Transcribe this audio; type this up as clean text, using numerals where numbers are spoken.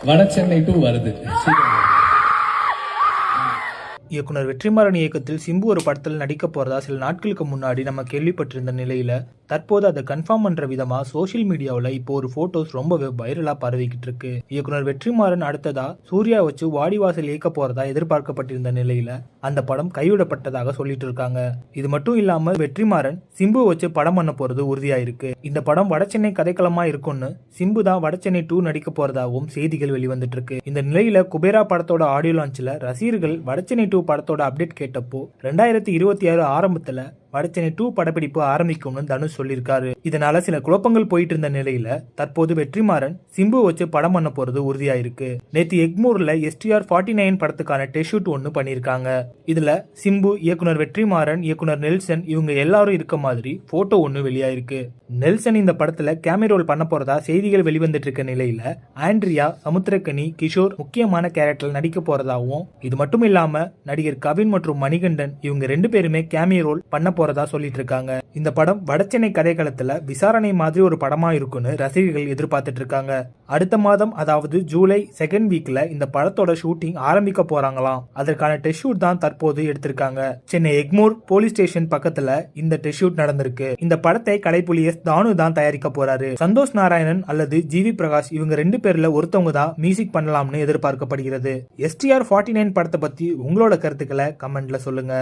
Vadachennai two வருது. இயக்குனர் வெற்றிமாறன் இயக்கத்தில் சிம்பு ஒரு படத்தில் நடிக்க போறதா சில நாட்களுக்கு முன்னாடி நம்ம கேள்விப்பட்டிருந்த நிலையில தற்போது அதை கன்ஃபார்ம் பண்ற விதமா சோசியல் மீடியாவில் இப்போ ஒரு போட்டோஸ் ரொம்பவே வைரலா பரவிக்கிட்டு இருக்கு. இயக்குனர் வெற்றிமாறன் அடுத்ததா சூர்யா வச்சு வாடிவாசல் இயக்க போறதா எதிர்பார்க்கப்பட்டிருந்த நிலையில அந்த படம் கைவிடப்பட்டதாக சொல்லிட்டு இருக்காங்க. இது மட்டும் இல்லாம வெற்றிமாறன் சிம்பு வச்சு படம் பண்ண போறது உறுதியாயிருக்கு. இந்த படம் வடசென்னை கதைக்களமா இருக்கும்னு சிம்பு தான் வடசென்னை 2 நடிக்க போறதாகவும் செய்திகள் வெளிவந்துட்டு இருக்கு. இந்த நிலையில குபேரா படத்தோட ஆடியோ லான்ச்ல ரசிகர்கள் வடசென்னை 2 படத்தோட அப்டேட் கேட்டப்போ 2026 ஆரம்பத்துல வடசென்னை 2 படப்பிடிப்பு ஆரம்பிக்கும்னு தனுஷ் சொல்லியிருக்காரு. இதனால சில குழப்பங்கள் போயிட்டு இருந்த நிலையில தற்போது வெற்றிமாறன் சிம்பு வச்சு படம் பண்ண போறது உறுதியாயிருக்கு. நேத்து எக்மூர்ல STR 49 படத்துக்கான டெஸ்ட் ஷூட் ஒன்னு பண்ணிருக்காங்க. இதுல சிம்பு, இயக்குனர் வெற்றிமாறன், இயக்குனர் நெல்சன் இவங்க எல்லாரும் இருக்க மாதிரி போட்டோ ஒன்னு வெளியாயிருக்கு. நெல்சன் இந்த படத்துல கேமியோ ரோல் பண்ண போறதா செய்திகள் வெளிவந்துட்டு இருக்க நிலையில ஆண்ட்ரியா, சமுத்திரக்கனி, கிஷோர் முக்கியமான கேரக்டர் நடிக்க போறதாவும், இது மட்டும் இல்லாம நடிகர் கவின் மற்றும் மணிகண்டன் இவங்க 2 பேருமே கேமியோ ரோல் பண்ண போறதா சொல்லிட்டு இருக்காங்க. இந்த படம் வடசென்னை கதைக்களத்துல விசாரணை மாதிரி ஒரு படமா இருக்குன்னு ரசிகர்கள் எதிர்பார்த்துட்டு இருக்காங்க. அடுத்த மாதம், அதாவது ஜூலை 2nd வீக்ல இந்த படத்தோட ஷூட்டிங் ஆரம்பிக்க போறாங்களாம். அதற்கான டெஸ்ட் ஷூட் தான் தற்போது எடுத்திருக்காங்க. சென்னை எக்மூர் போலீஸ் ஸ்டேஷன் பக்கத்துல இந்த டெஸ்ட் ஷூட் நடந்திருக்கு. இந்த படத்தை கலைப்புலி தானு தான் தயாரிக்க போறாரு. சந்தோஷ் நாராயணன் அல்லது ஜிவி பிரகாஷ் இவங்க 2 பேர்ல ஒருத்தவங்க தான் மியூசிக் பண்ணலாம்னு எதிர்பார்க்கப்படுகிறது. STR 49 படத்தை பத்தி உங்களோட கருத்துக்களை கமெண்ட்ல சொல்லுங்க.